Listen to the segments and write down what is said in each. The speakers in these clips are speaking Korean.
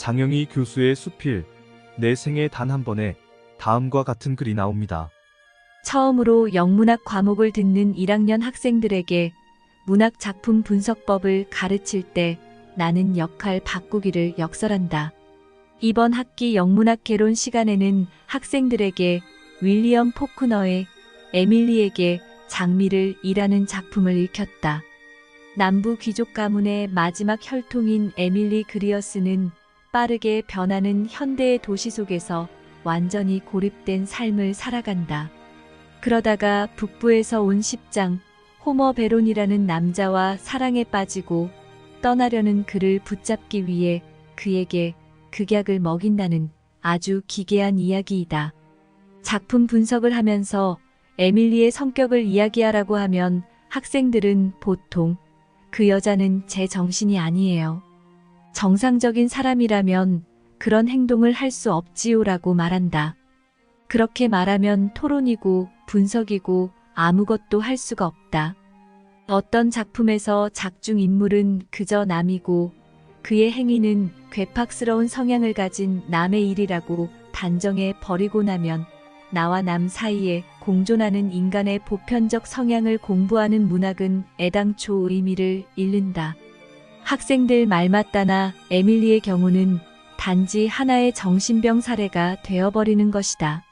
장영희 교수의 수필 내 생에 단 한 번에 다음과 같은 글이 나옵니다. 처음으로 영문학 과목을 듣는 1학년 학생들에게 문학 작품 분석법을 가르칠 때 나는 역할 바꾸기를 역설한다. 이번 학기 영문학 개론 시간에는 학생들에게 윌리엄 포크너의 에밀리에게 장미를 이라는 작품을 읽혔다. 남부 귀족 가문의 마지막 혈통인 에밀리 그리어스는 빠르게 변하는 현대의 도시 속에서 완전히 고립된 삶을 살아간다. 그러다가 북부에서 온 십장 호머 베론이라는 남자와 사랑에 빠지고 떠나려는 그를 붙잡기 위해 그에게 극약을 먹인다는 아주 기괴한 이야기이다. 작품 분석을 하면서 에밀리의 성격을 이야기하라고 하면 학생들은 보통 그 여자는 제 정신이 아니에요. 정상적인 사람이라면 그런 행동을 할 수 없지요라고 말한다. 그렇게 말하면 토론이고 분석이고 아무것도 할 수가 없다. 어떤 작품에서 작중 인물은 그저 남이고 그의 행위는 괴팍스러운 성향을 가진 남의 일이라고 단정해 버리고 나면 나와 남 사이에 공존하는 인간의 보편적 성향을 공부하는 문학은 애당초 의미를 잃는다. 학생들 말 맞다나 에밀리의 경우는 단지 하나의 정신병 사례가 되어버리는 것이다.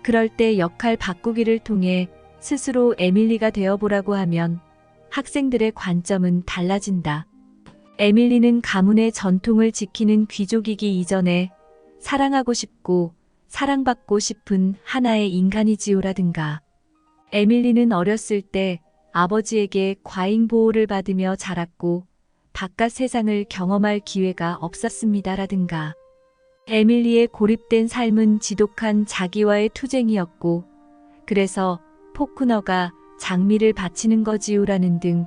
그럴 때 역할 바꾸기를 통해 스스로 에밀리가 되어보라고 하면 학생들의 관점은 달라진다. 에밀리는 가문의 전통을 지키는 귀족이기 이전에 사랑하고 싶고 사랑받고 싶은 하나의 인간이지요라든가. 에밀리는 어렸을 때 아버지에게 과잉 보호를 받으며 자랐고 바깥 세상을 경험할 기회가 없었습니다라든가. 에밀리의 고립된 삶은 지독한 자기와의 투쟁이었고 그래서 포크너가 장미를 바치는 거지요라는 등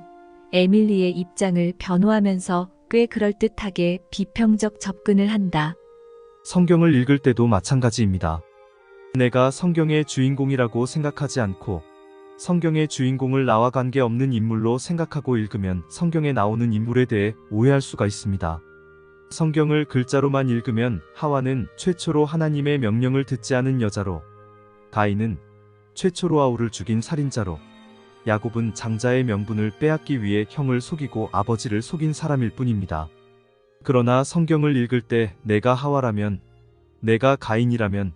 에밀리의 입장을 변호하면서 꽤 그럴듯하게 비평적 접근을 한다. 성경을 읽을 때도 마찬가지입니다. 내가 성경의 주인공이라고 생각하지 않고 성경의 주인공을 나와 관계없는 인물로 생각하고 읽으면 성경에 나오는 인물에 대해 오해할 수가 있습니다. 성경을 글자로만 읽으면 하와는 최초로 하나님의 명령을 듣지 않은 여자로, 가인은 최초로 아우를 죽인 살인자로, 야곱은 장자의 명분을 빼앗기 위해 형을 속이고 아버지를 속인 사람일 뿐입니다. 그러나 성경을 읽을 때 내가 하와라면, 내가 가인이라면,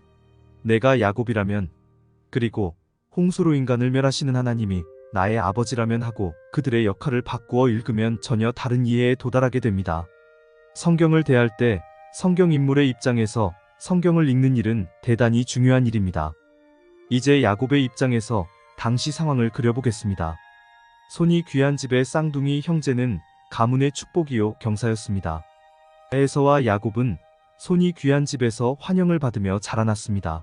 내가 야곱이라면, 그리고 홍수로 인간을 멸하시는 하나님이 나의 아버지라면 하고 그들의 역할을 바꾸어 읽으면 전혀 다른 이해에 도달하게 됩니다. 성경을 대할 때 성경 인물의 입장에서 성경을 읽는 일은 대단히 중요한 일입니다. 이제 야곱의 입장에서 당시 상황을 그려보겠습니다. 손이 귀한 집의 쌍둥이 형제는 가문의 축복이요 경사였습니다. 에서와 야곱은 손이 귀한 집에서 환영을 받으며 자라났습니다.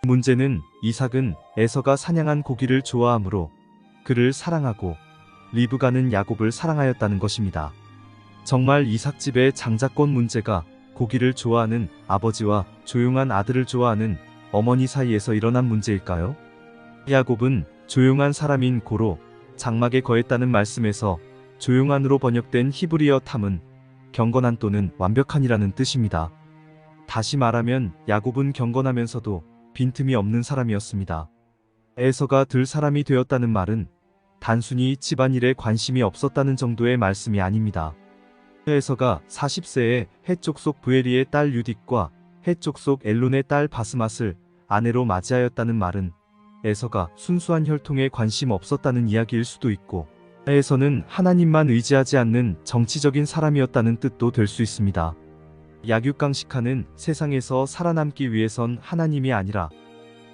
문제는 이삭은 에서가 사냥한 고기를 좋아하므로 그를 사랑하고 리브가는 야곱을 사랑하였다는 것입니다. 정말 이삭 집의 장자권 문제가 고기를 좋아하는 아버지와 조용한 아들을 좋아하는 어머니 사이에서 일어난 문제일까요? 야곱은 조용한 사람인 고로 장막에 거했다는 말씀에서 조용한으로 번역된 히브리어 탐은 경건한 또는 완벽한이라는 뜻입니다. 다시 말하면 야곱은 경건하면서도 빈틈이 없는 사람이었습니다. 에서가 들 사람이 되었다는 말은 단순히 집안일에 관심이 없었다는 정도의 말씀이 아닙니다. 에서가 40세에 헷족속 부에리의 딸 유딕과 헷족속 엘론의 딸 바스맛을 아내로 맞이하였다는 말은 에서가 순수한 혈통에 관심 없었다는 이야기일 수도 있고 에서는 하나님만 의지하지 않는 정치적인 사람이었다는 뜻도 될 수 있습니다. 약육강식하는 세상에서 살아남기 위해선 하나님이 아니라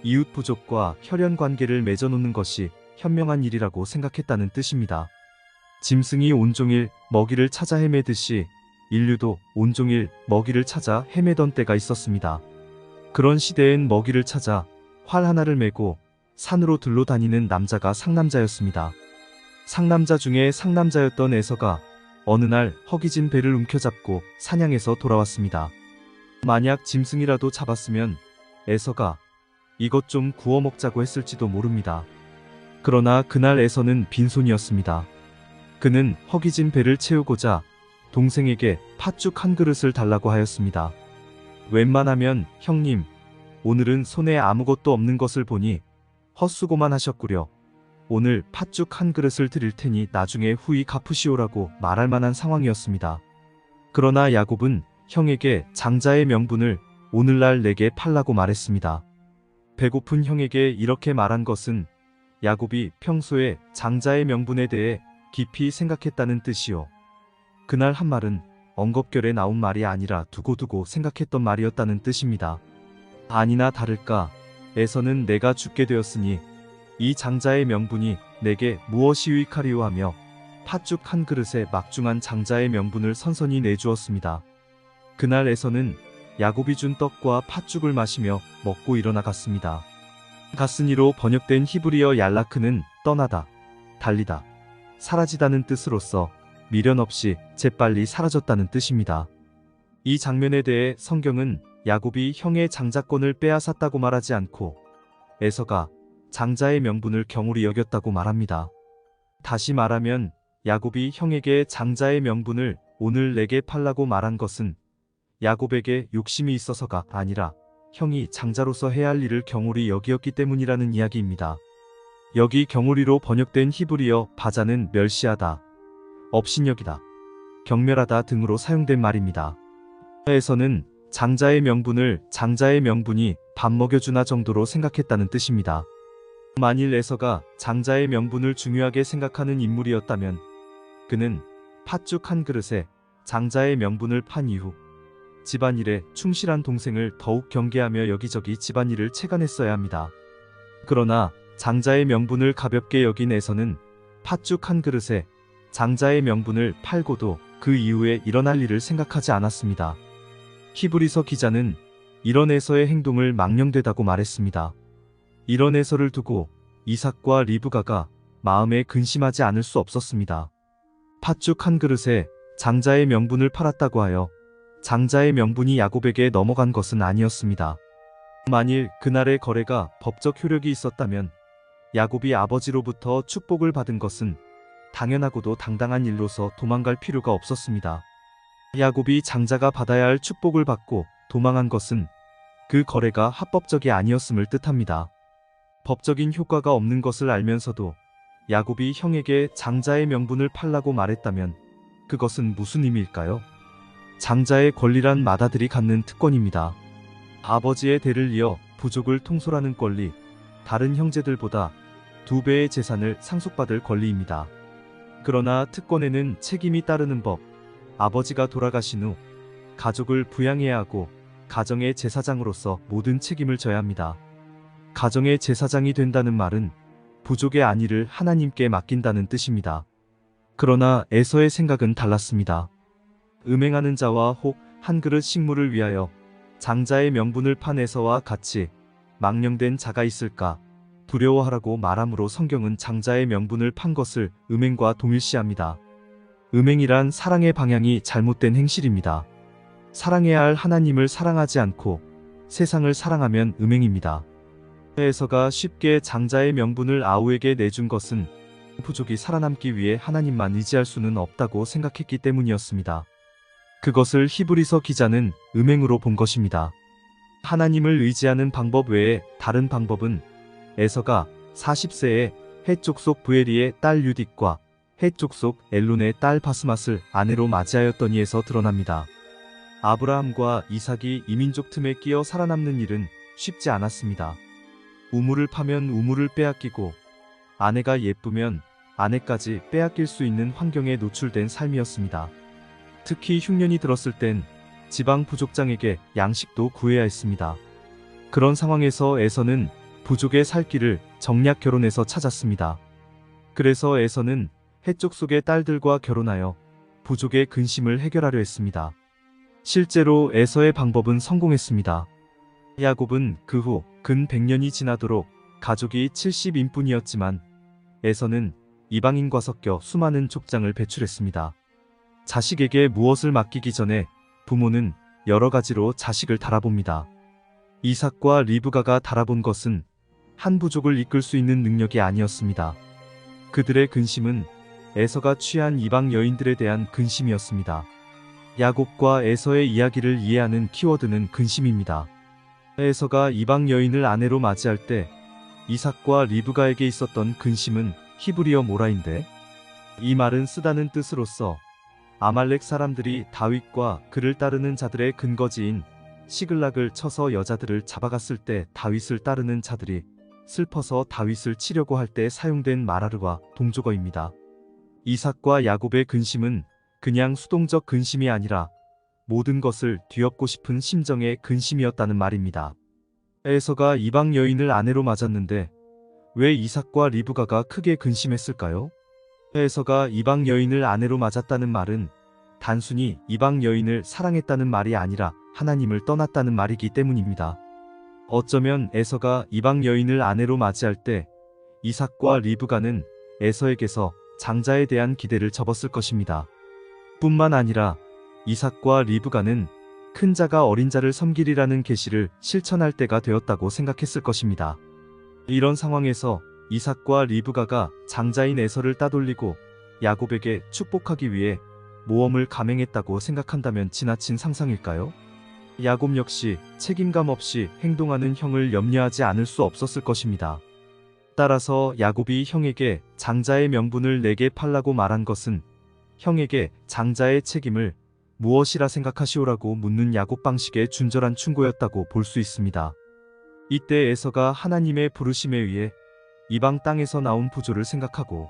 이웃 부족과 혈연 관계를 맺어놓는 것이 현명한 일이라고 생각했다는 뜻입니다. 짐승이 온종일 먹이를 찾아 헤매듯이 인류도 온종일 먹이를 찾아 헤매던 때가 있었습니다. 그런 시대엔 먹이를 찾아 활 하나를 메고 산으로 들러 다니는 남자가 상남자였습니다. 상남자 중에 상남자였던 에서가 어느 날 허기진 배를 움켜잡고 사냥해서 돌아왔습니다. 만약 짐승이라도 잡았으면 에서가 이것 좀 구워 먹자고 했을지도 모릅니다. 그러나 그날 에서는 빈손이었습니다. 그는 허기진 배를 채우고자 동생에게 팥죽 한 그릇을 달라고 하였습니다. 웬만하면 형님, 오늘은 손에 아무것도 없는 것을 보니 헛수고만 하셨구려. 오늘 팥죽 한 그릇을 드릴 테니 나중에 후히 갚으시오라고 말할 만한 상황이었습니다. 그러나 야곱은 형에게 장자의 명분을 오늘날 내게 팔라고 말했습니다. 배고픈 형에게 이렇게 말한 것은 야곱이 평소에 장자의 명분에 대해 깊이 생각했다는 뜻이요. 그날 한 말은 엉겁결에 나온 말이 아니라 두고두고 생각했던 말이었다는 뜻입니다. 아니나 다를까 에서는 내가 죽게 되었으니 이 장자의 명분이 내게 무엇이 유익하리요 하며 팥죽 한 그릇에 막중한 장자의 명분을 선선히 내주었습니다. 그날 에서는 야곱이 준 떡과 팥죽을 마시며 먹고 일어나 갔습니다. 가스니로 번역된 히브리어 얄라크는 떠나다, 달리다, 사라지다는 뜻으로서 미련 없이 재빨리 사라졌다는 뜻입니다. 이 장면에 대해 성경은 야곱이 형의 장자권을 빼앗았다고 말하지 않고 에서가 장자의 명분을 경홀히 여겼다고 말합니다. 다시 말하면 야곱이 형에게 장자의 명분을 오늘 내게 팔라고 말한 것은 야곱에게 욕심이 있어서가 아니라 형이 장자로서 해야 할 일을 경홀히 여기었기 때문이라는 이야기입니다. 여기 경홀히로 번역된 히브리어 바자는 멸시하다, 업신여기다, 경멸하다 등으로 사용된 말입니다. 에서는 장자의 명분을 장자의 명분이 밥 먹여주나 정도로 생각했다는 뜻입니다. 만일 에서가 장자의 명분을 중요하게 생각하는 인물이었다면 그는 팥죽 한 그릇에 장자의 명분을 판 이후 집안일에 충실한 동생을 더욱 경계하며 여기저기 집안일을 채간했어야 합니다. 그러나 장자의 명분을 가볍게 여긴 에서는 팥죽 한 그릇에 장자의 명분을 팔고도 그 이후에 일어날 일을 생각하지 않았습니다. 히브리서 기자는 이런 에서의 행동을 망령되다고 말했습니다. 이런 에서를 두고 이삭과 리브가가 마음에 근심하지 않을 수 없었습니다. 팥죽 한 그릇에 장자의 명분을 팔았다고 하여 장자의 명분이 야곱에게 넘어간 것은 아니었습니다. 만일 그날의 거래가 법적 효력이 있었다면 야곱이 아버지로부터 축복을 받은 것은 당연하고도 당당한 일로서 도망갈 필요가 없었습니다. 야곱이 장자가 받아야 할 축복을 받고 도망한 것은 그 거래가 합법적이 아니었음을 뜻합니다. 법적인 효과가 없는 것을 알면서도 야곱이 형에게 장자의 명분을 팔라고 말했다면 그것은 무슨 의미일까요? 장자의 권리란 맏아들이 갖는 특권입니다. 아버지의 대를 이어 부족을 통솔하는 권리, 다른 형제들보다 2배의 재산을 상속받을 권리입니다. 그러나 특권에는 책임이 따르는 법, 아버지가 돌아가신 후 가족을 부양해야 하고 가정의 제사장으로서 모든 책임을 져야 합니다. 가정의 제사장이 된다는 말은 부족의 안위를 하나님께 맡긴다는 뜻입니다. 그러나 에서의 생각은 달랐습니다. 음행하는 자와 혹 한 그릇 식물을 위하여 장자의 명분을 판 에서와 같이 망령된 자가 있을까 두려워하라고 말하므로 성경은 장자의 명분을 판 것을 음행과 동일시합니다. 음행이란 사랑의 방향이 잘못된 행실입니다. 사랑해야 할 하나님을 사랑하지 않고 세상을 사랑하면 음행입니다. 에서가 쉽게 장자의 명분을 아우에게 내준 것은 부족이 살아남기 위해 하나님만 의지할 수는 없다고 생각했기 때문이었습니다. 그것을 히브리서 기자는 음행으로 본 것입니다. 하나님을 의지하는 방법 외에 다른 방법은 에서가 40세에 헷 족속 부에리의 딸 유딕과 헷 족속 엘론의 딸 바스맛을 아내로 맞이하였더니에서 드러납니다. 아브라함과 이삭이 이민족 틈에 끼어 살아남는 일은 쉽지 않았습니다. 우물을 파면 우물을 빼앗기고 아내가 예쁘면 아내까지 빼앗길 수 있는 환경에 노출된 삶이었습니다. 특히 흉년이 들었을 땐 지방 부족장에게 양식도 구해야 했습니다. 그런 상황에서 에서는 부족의 살 길을 정략 결혼해서 찾았습니다. 그래서 에서는 헷족 속의 딸들과 결혼하여 부족의 근심을 해결하려 했습니다. 실제로 에서의 방법은 성공했습니다. 야곱은 그 후 근 100년이 지나도록 가족이 70인뿐이었지만 에서는 이방인과 섞여 수많은 족장을 배출했습니다. 자식에게 무엇을 맡기기 전에 부모는 여러 가지로 자식을 달아봅니다. 이삭과 리브가가 달아본 것은 한 부족을 이끌 수 있는 능력이 아니었습니다. 그들의 근심은 에서가 취한 이방 여인들에 대한 근심이었습니다. 야곱과 에서의 이야기를 이해하는 키워드는 근심입니다. 에서가 이방 여인을 아내로 맞이할 때 이삭과 리브가에게 있었던 근심은 히브리어 모라인데, 이 말은 쓰다는 뜻으로서 아말렉 사람들이 다윗과 그를 따르는 자들의 근거지인 시글락을 쳐서 여자들을 잡아갔을 때 다윗을 따르는 자들이 슬퍼서 다윗을 치려고 할 때 사용된 말하르와 동조어입니다. 이삭과 야곱의 근심은 그냥 수동적 근심이 아니라 모든 것을 뒤엎고 싶은 심정의 근심이었다는 말입니다. 에서가 이방 여인을 아내로 맞았는데 왜 이삭과 리브가가 크게 근심했을까요? 에서가 이방 여인을 아내로 맞았다는 말은 단순히 이방 여인을 사랑했다는 말이 아니라 하나님을 떠났다는 말이기 때문입니다. 어쩌면 에서가 이방 여인을 아내로 맞이할 때 이삭과 리브가는 에서에게서 장자에 대한 기대를 접었을 것입니다. 뿐만 아니라 이삭과 리브가는 큰 자가 어린 자를 섬기리라는 계시를 실천할 때가 되었다고 생각했을 것입니다. 이런 상황에서 이삭과 리브가가 장자인 에서를 따돌리고 야곱에게 축복하기 위해 모험을 감행했다고 생각한다면 지나친 상상일까요? 야곱 역시 책임감 없이 행동하는 형을 염려하지 않을 수 없었을 것입니다. 따라서 야곱이 형에게 장자의 명분을 내게 팔라고 말한 것은 형에게 장자의 책임을 무엇이라 생각하시오라고 묻는 야곱 방식의 준절한 충고였다고 볼 수 있습니다. 이때 에서가 하나님의 부르심에 의해 이방 땅에서 나온 부조를 생각하고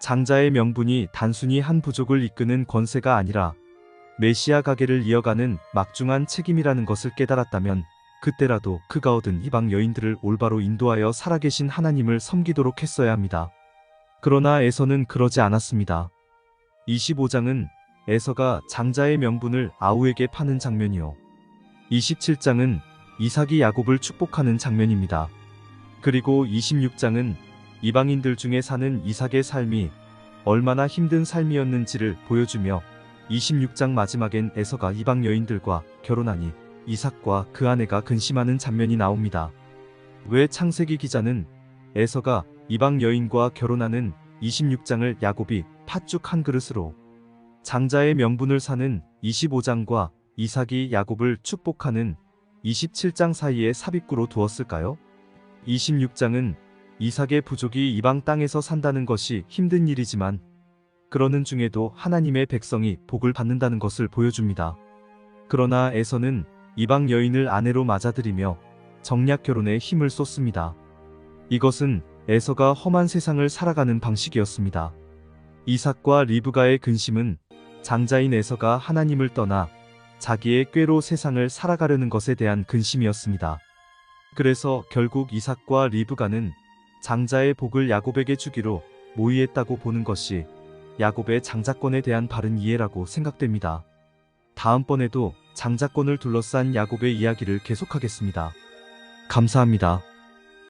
장자의 명분이 단순히 한 부족을 이끄는 권세가 아니라 메시아 가계를 이어가는 막중한 책임이라는 것을 깨달았다면 그때라도 그가 얻은 이방 여인들을 올바로 인도하여 살아계신 하나님을 섬기도록 했어야 합니다. 그러나 에서는 그러지 않았습니다. 25장은 에서가 장자의 명분을 아우에게 파는 장면이요, 27장은 이삭이 야곱을 축복하는 장면입니다. 그리고 26장은 이방인들 중에 사는 이삭의 삶이 얼마나 힘든 삶이었는지를 보여주며 26장 마지막엔 에서가 이방 여인들과 결혼하니 이삭과 그 아내가 근심하는 장면이 나옵니다. 왜 창세기 기자는 에서가 이방 여인과 결혼하는 26장을 야곱이 팥죽 한 그릇으로, 장자의 명분을 사는 25장과 이삭이 야곱을 축복하는 27장 사이에 삽입구로 두었을까요? 26장은 이삭의 부족이 이방 땅에서 산다는 것이 힘든 일이지만 그러는 중에도 하나님의 백성이 복을 받는다는 것을 보여줍니다. 그러나 에서는 이방 여인을 아내로 맞아들이며 정략 결혼에 힘을 쏟습니다. 이것은 에서가 험한 세상을 살아가는 방식이었습니다. 이삭과 리브가의 근심은 장자인 에서가 하나님을 떠나 자기의 꾀로 세상을 살아가려는 것에 대한 근심이었습니다. 그래서 결국 이삭과 리브가는 장자의 복을 야곱에게 주기로 모의했다고 보는 것이 야곱의 장자권에 대한 바른 이해라고 생각됩니다. 다음번에도 장자권을 둘러싼 야곱의 이야기를 계속하겠습니다. 감사합니다.